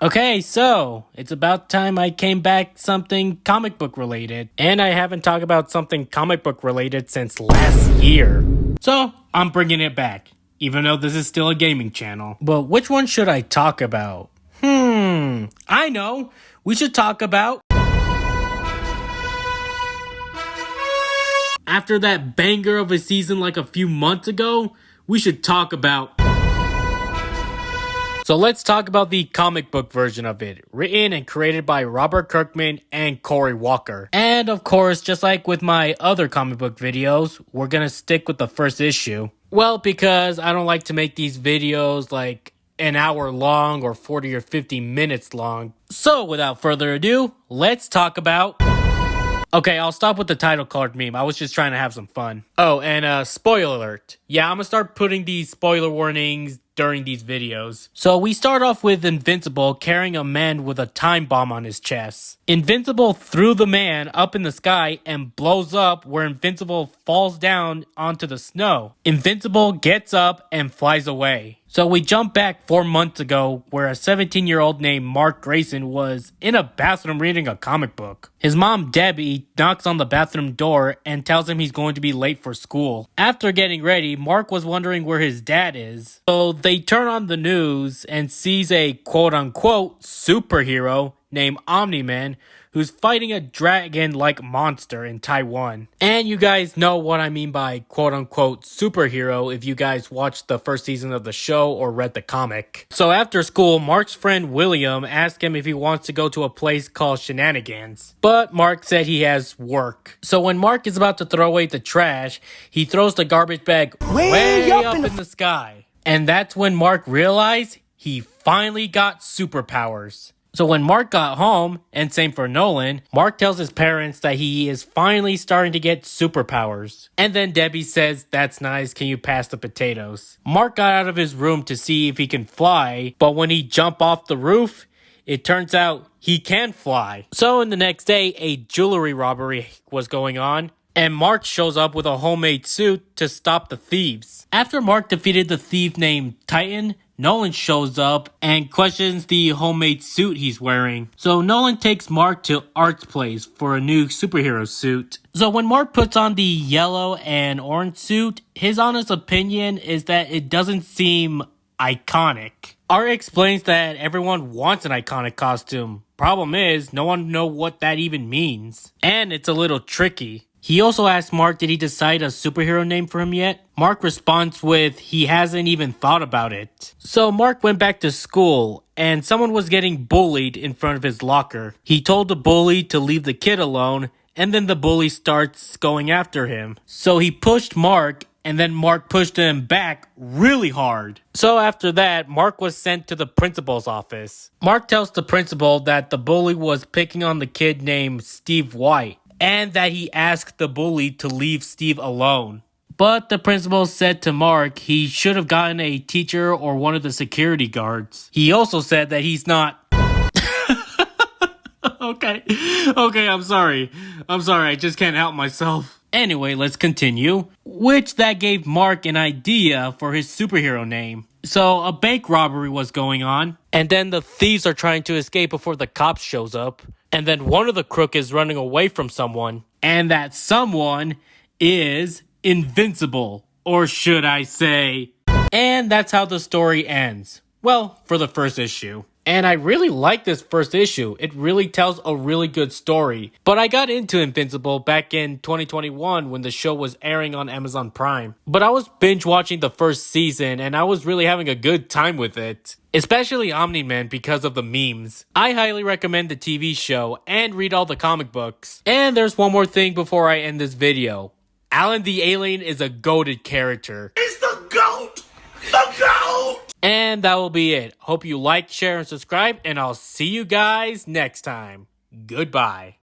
Okay, so it's about time I came back something comic book related. And I haven't talked about something comic book related since last year. So I'm bringing it back, even though this is still a gaming channel. But which one should I talk about? I know. We should talk about... After that banger of a season like a few months ago, we should talk about... So let's talk about the comic book version of it, written and created by Robert Kirkman and Cory Walker. And of course, just like with my other comic book videos, we're gonna stick with the first issue. Well, because I don't like to make these videos like an hour long or 40 or 50 minutes long. So without further ado, let's talk about... Okay, I'll stop with the title card meme. I was just trying to have some fun. Oh, and spoiler alert. Yeah, I'm gonna start putting these spoiler warnings during these videos. So we start off with Invincible carrying a man with a time bomb on his chest. Invincible threw the man up in the sky and blows up where Invincible falls down onto the snow. Invincible gets up and flies away. So we jump back 4 months ago where a 17-year-old named Mark Grayson was in a bathroom reading a comic book. His mom, Debbie, knocks on the bathroom door and tells him he's going to be late for school. After getting ready, Mark was wondering where his dad is. So they turn on the news and sees a quote-unquote superhero named Omni-Man who's fighting a dragon-like monster in Taiwan. And you guys know what I mean by quote-unquote superhero if you guys watched the first season of the show or read the comic. So after school, Mark's friend William asked him if he wants to go to a place called Shenanigans. But Mark said he has work. So when Mark is about to throw away the trash, he throws the garbage bag way up in the sky. And that's when Mark realized he finally got superpowers. So when Mark got home, and same for Nolan, Mark tells his parents that he is finally starting to get superpowers. And then Debbie says, "That's nice, can you pass the potatoes?" Mark got out of his room to see if he can fly, but when he jumped off the roof, it turns out he can fly. So in the next day, a jewelry robbery was going on, and Mark shows up with a homemade suit to stop the thieves. After Mark defeated the thief named Titan, Nolan shows up and questions the homemade suit he's wearing. So Nolan takes Mark to Art's place for a new superhero suit. So when Mark puts on the yellow and orange suit, his honest opinion is that it doesn't seem iconic. Art explains that everyone wants an iconic costume. Problem is, no one knows what that even means. And it's a little tricky. He also asked Mark, did he decide a superhero name for him yet? Mark responds with, he hasn't even thought about it. So Mark went back to school, and someone was getting bullied in front of his locker. He told the bully to leave the kid alone, and then the bully starts going after him. So he pushed Mark, and then Mark pushed him back really hard. So after that, Mark was sent to the principal's office. Mark tells the principal that the bully was picking on the kid named Steve White, and that he asked the bully to leave Steve alone. But the principal said to Mark he should have gotten a teacher or one of the security guards. He also said that he's not... Okay, I'm sorry, I just can't help myself. Anyway, let's continue. Which that gave Mark an idea for his superhero name. So a bank robbery was going on, and then the thieves are trying to escape before the cops shows up. And then one of the crooks is running away from someone. And that someone is Invincible. Or should I say... And that's how the story ends. Well, for the first issue. And I really like this first issue. It really tells a really good story. But I got into Invincible back in 2021 when the show was airing on Amazon Prime. But I was binge watching the first season and I was really having a good time with it. Especially Omni-Man because of the memes. I highly recommend the TV show and read all the comic books. And there's one more thing before I end this video. Alan the Alien is a goated character. He's the GOAT! The GOAT! And that will be it. Hope you like, share, and subscribe, and I'll see you guys next time. Goodbye.